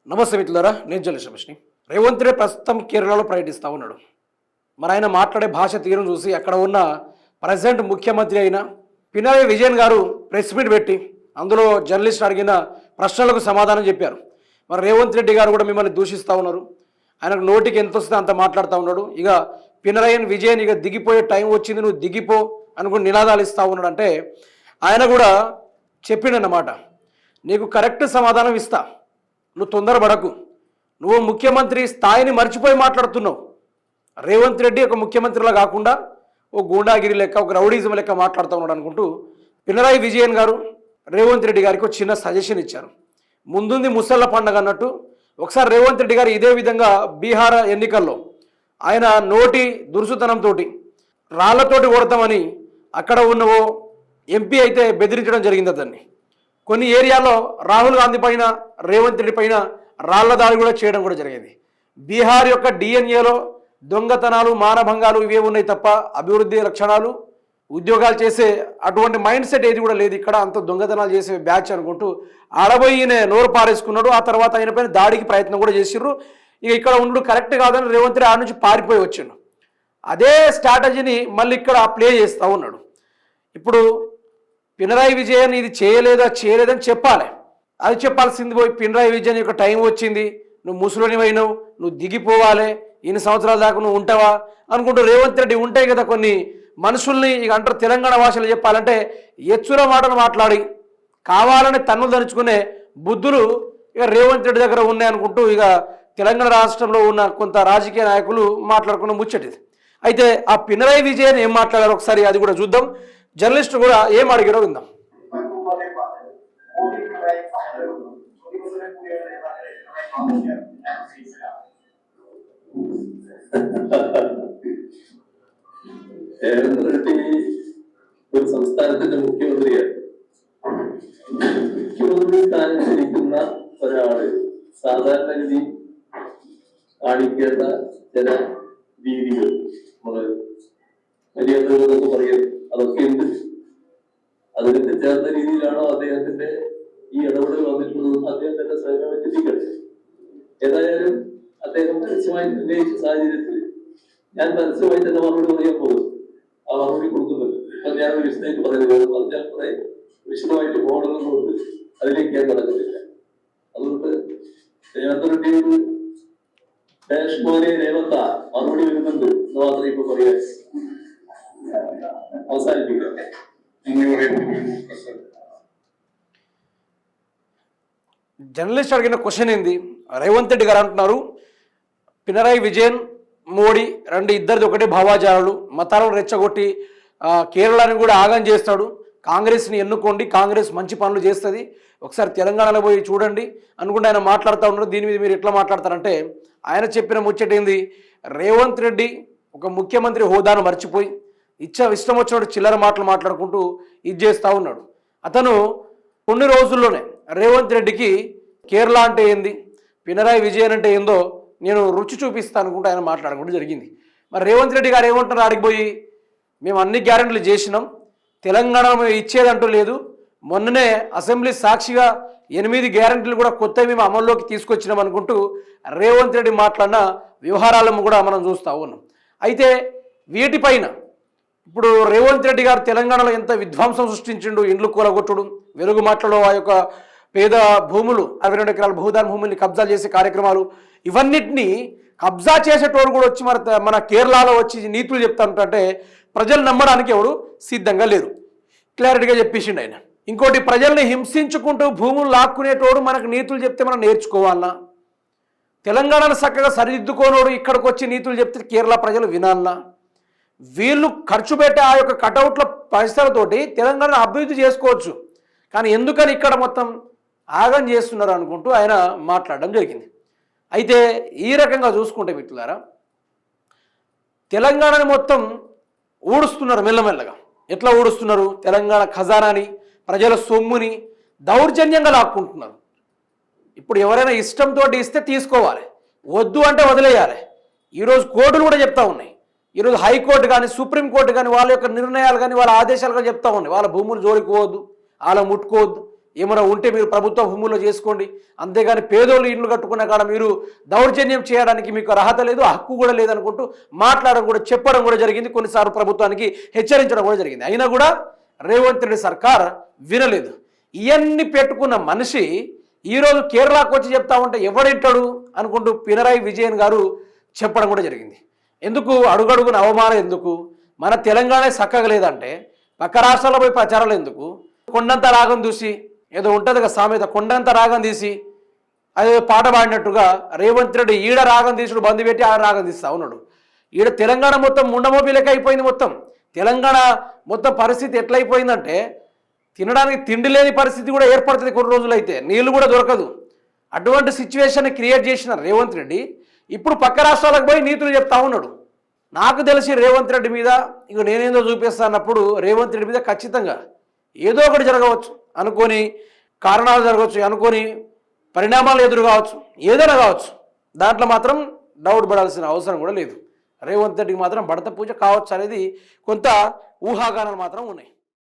నమస్తే మిత్రులారా, నేను జర్నలిస్ట్ రమేష్ని. రేవంత్ రెడ్డి ప్రస్తుతం కేరళలో పర్యటిస్తూ ఉన్నాడు. మరి ఆయన మాట్లాడే భాష తీరును చూసి అక్కడ ఉన్న ప్రజెంట్ ముఖ్యమంత్రి అయిన పినరయి విజయన్ గారు ప్రెస్ మీట్ పెట్టి అందులో జర్నలిస్ట్ అడిగిన ప్రశ్నలకు సమాధానం చెప్పారు. మరి రేవంత్ రెడ్డి గారు కూడా మిమ్మల్ని దూషిస్తూ ఉన్నారు, ఆయనకు నోటికి ఎంత వస్తే అంత మాట్లాడుతూ ఉన్నాడు. ఇక పినరయి విజయన్ ఇక దిగిపోయే టైం వచ్చింది, నువ్వు దిగిపో అనుకుని నినాదాలు ఇస్తూ ఉన్నాడు. అంటే ఆయన కూడా చెప్పిండన్నమాట, నీకు కరెక్ట్ సమాధానం ఇస్తా, నువ్వు తొందరపడకు, నువ్వు ముఖ్యమంత్రి స్థాయిని మర్చిపోయి మాట్లాడుతున్నావు. రేవంత్ రెడ్డి ఒక ముఖ్యమంత్రిలా కాకుండా ఓ గూండాగిరి లెక్క, ఒక రౌడీజం లెక్క మాట్లాడుతూ ఉన్నాడు అనుకుంటూ పినరయి విజయన్ గారు రేవంత్ రెడ్డి గారికి ఒక చిన్న సజెషన్ ఇచ్చారు. ముందుంది ముసళ్ళ పండగ అన్నట్టు ఒకసారి రేవంత్ రెడ్డి గారు ఇదే విధంగా బీహార్ ఎన్నికల్లో ఆయన నోటి దురుసుతనంతో రాళ్లతోటి కొడతామని అక్కడ ఉన్న ఓ ఎంపీ అయితే బెదిరించడం జరిగింది. అతన్ని కొన్ని ఏరియాలో రాహుల్ గాంధీ పైన, రేవంత్ రెడ్డి పైన రాళ్ల దాడి కూడా చేయడం కూడా జరిగింది. బీహార్ యొక్క డిఎన్ఏలో దొంగతనాలు, మానభంగాలు ఇవే ఉన్నాయి తప్ప అభివృద్ధి లక్షణాలు, ఉద్యోగాలు చేసే అటువంటి మైండ్ సెట్ ఏది కూడా లేదు. ఇక్కడ అంత దొంగతనాలు చేసే బ్యాచ్ అనుకుంటూ ఆడబోయిన నోరు పారేసుకున్నాడు. ఆ తర్వాత ఆయన పైన దాడికి ప్రయత్నం కూడా చేసిర్రు. ఇక ఇక్కడ ఉండడు కరెక్ట్ కాదని రేవంత్ రెడ్డి ఆడ నుంచి పారిపోయి వచ్చిండు. అదే స్ట్రాటజీని మళ్ళీ ఇక్కడ ప్లే చేస్తూ ఉన్నాడు. ఇప్పుడు పినరయి విజయన్ ఇది చేయలేదని చెప్పాలి. అది చెప్పాల్సింది పోయి పినరయి విజయన్ యొక్క టైం వచ్చింది, నువ్వు ముసలిని అయినావు, నువ్వు దిగిపోవాలి, ఇన్ని సంవత్సరాల దాకా నువ్వు ఉంటావా అనుకుంటూ రేవంత్ రెడ్డి ఉంటాయి కదా కొన్ని మనుషుల్ని, ఇక అంటారు తెలంగాణ భాషలో చెప్పాలంటే ఎచ్చుల మాటలు మాట్లాడి కావాలని తన్నులు ధరించుకునే బుద్ధులు ఇక రేవంత్ రెడ్డి దగ్గర ఉన్నాయనుకుంటూ ఇక తెలంగాణ రాష్ట్రంలో ఉన్న కొంత రాజకీయ నాయకులు మాట్లాడుకున్న ముచ్చటిది. అయితే ఆ పినరయి విజయన్ ఏం మాట్లాడారో ఒకసారి అది కూడా చూద్దాం. జర్నలిస్ట్ కూడా ఏం అడిగారో విందాం. రేవంత్ రెడ్డి ഒരു സംസ്ഥാനത്തിന്റെ മുഖ്യമന്ത്രിയാണ്. മുഖ്യമന്ത്രി സ്ഥാനത്തിരിക്കുന്ന ഒരാള് സാധാരണഗതി കാണിക്കേണ്ട ചില രീതികൾ നമ്മള് മര്യാദകളെന്നൊക്കെ പറയും, അതൊക്കെ ഉണ്ട്. അതിനൊക്കെ ചേർന്ന രീതിയിലാണോ അദ്ദേഹത്തിന്റെ ഈ ഇടപെടൽ വന്നിട്ടുള്ളതെന്ന് അദ്ദേഹം തന്നെ സ്വയം ചിന്തിക്കട്ടെ. ഏതായാലും അദ്ദേഹം പരസ്യമായി ഉന്നയിച്ച സാഹചര്യത്തിൽ ഞാൻ പരസ്യമായി തന്നെ മറുപടി പറയാൻ പോകും. ആ മറുപടി കൊടുക്കുന്നുണ്ട്. ഇപ്പൊ ഞാൻ വിശദമായിട്ട് പറയുന്നത് പറഞ്ഞാൽ കുറെ വിശദമായിട്ട് പോകണമെന്നുണ്ട്, അതിലേക്ക് ഞാൻ നടക്കുന്നില്ല. അതുകൊണ്ട് రేవంత్ రెడ్డి ഡാഷ് പോലെ రేవంత മറുപടി വരുന്നുണ്ട് എന്ന് മാത്രമേ ഇപ്പൊ പറയാൻ അവസാനിപ്പിക്കാം. జర్నలిస్ట్ అడిగిన క్వశ్చన్ ఏంది, రేవంత్ రెడ్డి గారు అంటున్నారు పినరయి విజయన్, మోడీ రెండు ఇద్దరిది ఒకటే భావాజాలాలు, మతాలను రెచ్చగొట్టి కేరళని కూడా ఆగం చేస్తాడు, కాంగ్రెస్ని ఎన్నుకోండి, కాంగ్రెస్ మంచి పనులు చేస్తుంది, ఒకసారి తెలంగాణలో పోయి చూడండి అనుకుంటే ఆయన మాట్లాడుతూ ఉన్నారు. దీని మీద మీరు ఎట్లా మాట్లాడతారంటే ఆయన చెప్పిన ముచ్చట ఏంది, రేవంత్ రెడ్డి ఒక ముఖ్యమంత్రి హోదాను మర్చిపోయి ఇష్టం వచ్చినట్టు చిల్లర మాటలు మాట్లాడుకుంటూ ఇది చేస్తూ ఉన్నాడు. అతను కొన్ని రోజుల్లోనే రేవంత్ రెడ్డికి కేరళ అంటే ఏంది, పినరయి విజయన్ అంటే ఏందో నేను రుచి చూపిస్తాను అనుకుంటూ ఆయన మాట్లాడుకుంటూ జరిగింది. మరి రేవంత్ రెడ్డి గారు ఏమంటారు, ఆడికిపోయి మేము అన్ని గ్యారెంటీలు చేసినాం, తెలంగాణ ఇచ్చేదంటూ లేదు, మొన్ననే అసెంబ్లీ సాక్షిగా 8 గ్యారెంటీలు కూడా కొత్తవి మేము అమల్లోకి తీసుకొచ్చినాం అనుకుంటూ రేవంత్ రెడ్డి మాట్లాడిన వ్యవహారాలను కూడా మనం చూస్తూ ఉన్నాం. అయితే వీటిపైన ఇప్పుడు రేవంత్ రెడ్డి గారు తెలంగాణలో ఎంత విధ్వంసం సృష్టించిండు, ఇండ్లు కూలగొట్టుడు, వెలుగు మాటలో ఆ యొక్క పేద భూములు 22 ఎకరాల భూదాన భూముల్ని కబ్జా చేసే కార్యక్రమాలు, ఇవన్నిటినీ కబ్జా చేసేటోడు కూడా వచ్చి మన కేరళలో వచ్చి నీతులు చెప్తానంటే ప్రజలు నమ్మడానికి ఎవరు సిద్ధంగా లేరు. క్లారిటీగా చెప్పేసిండు ఆయన. ఇంకోటి, ప్రజల్ని హింసించుకుంటూ భూములు లాక్కునేటోడు మనకు నీతులు చెప్తే మనం నేర్చుకోవాలన్నా, తెలంగాణను చక్కగా సరిదిద్దుకోనోడు ఇక్కడికి వచ్చి నీతులు చెప్తే కేరళ ప్రజలు వినాలన్నా, వీళ్ళు ఖర్చు పెట్టే ఆ యొక్క కటౌట్ల పైసలతోటి తెలంగాణను అభివృద్ధి చేసుకోవచ్చు, కానీ ఎందుకని ఇక్కడ మొత్తం ఆగం చేస్తున్నారు అనుకుంటూ ఆయన మాట్లాడడం జరిగింది. అయితే ఈ రకంగా చూసుకుంటే మిత్రులారా, తెలంగాణని మొత్తం ఊడుస్తున్నారు మెల్లమెల్లగా. ఎట్లా ఊడుస్తున్నారు, తెలంగాణ ఖజానాని, ప్రజల సొమ్ముని దౌర్జన్యంగా లాక్కుంటున్నారు. ఇప్పుడు ఎవరైనా ఇష్టంతో ఇస్తే తీసుకోవాలి, వద్దు అంటే వదిలేయాలి. ఈరోజు కోర్టులు కూడా చెప్తా ఉన్నాయి, ఈరోజు హైకోర్టు కానీ సుప్రీంకోర్టు కానీ వాళ్ళ యొక్క నిర్ణయాలు కానీ వాళ్ళ ఆదేశాలు కానీ చెప్తా ఉన్నాయి, వాళ్ళ భూములు జోలికోవద్దు, వాళ్ళ ముట్టుకోవద్దు, ఏమైనా ఉంటే మీరు ప్రభుత్వ భూముల్లో చేసుకోండి, అంతేగాని పేదోళ్ళు ఇండ్లు కట్టుకున్న కాడ మీరు దౌర్జన్యం చేయడానికి మీకు అర్హత లేదు, హక్కు కూడా లేదనుకుంటూ మాట్లాడడం కూడా చెప్పడం కూడా జరిగింది. కొన్నిసార్లు ప్రభుత్వానికి హెచ్చరించడం కూడా జరిగింది. అయినా కూడా రేవంత్ రెడ్డి సర్కార్ వినలేదు. ఇవన్నీ పెట్టుకున్న మనిషి ఈరోజు కేరళకు వచ్చి చెప్తా ఉంటే ఎవడింటాడు అనుకుంటూ పినరాయి విజయన్ గారు చెప్పడం కూడా జరిగింది. ఎందుకు అడుగడుగున అవమానం ఎందుకు? మన తెలంగాణ చక్కగా లేదంటే పక్క రాష్ట్రాల్లో పోయి ప్రచారాలు ఎందుకు? కొండంత రాగం చూసి ఏదో ఉంటుంది కదా సామెత, కొండంత రాగం తీసి అదే పాట పాడినట్టుగా రేవంత్ రెడ్డి ఈడ రాగం తీసుడు బంద్ పెట్టి ఆడ రాగం తీస్తా ఉన్నాడు. ఈడ తెలంగాణ మొత్తం ముండమోపి లెక్క అయిపోయింది. మొత్తం తెలంగాణ మొత్తం పరిస్థితి ఎట్లయిపోయిందంటే తినడానికి తిండి లేని పరిస్థితి కూడా ఏర్పడుతుంది. కొన్ని రోజులైతే నీళ్లు కూడా దొరకదు. అటువంటి సిచ్యువేషన్ క్రియేట్ చేసిన రేవంత్ రెడ్డి ఇప్పుడు పక్క రాష్ట్రాలకు పోయి నీతులు చెప్తా ఉన్నాడు. నాకు తెలిసి రేవంత్ రెడ్డి మీద ఇక నేనేందో చూపిస్తానప్పుడు రేవంత్ రెడ్డి మీద ఖచ్చితంగా ఏదో ఒకటి జరగవచ్చు, అనుకోని కారణాలు జరగవచ్చు, అనుకోని పరిణామాలు ఎదురు కావచ్చు, ఏదైనా కావచ్చు. దాంట్లో మాత్రం డౌట్ పడాల్సిన అవసరం కూడా లేదు. రేవంత్ రెడ్డికి మాత్రం భర్త పూజ కావచ్చు అనేది కొంత ఊహాగానాలు మాత్రం ఉన్నాయి.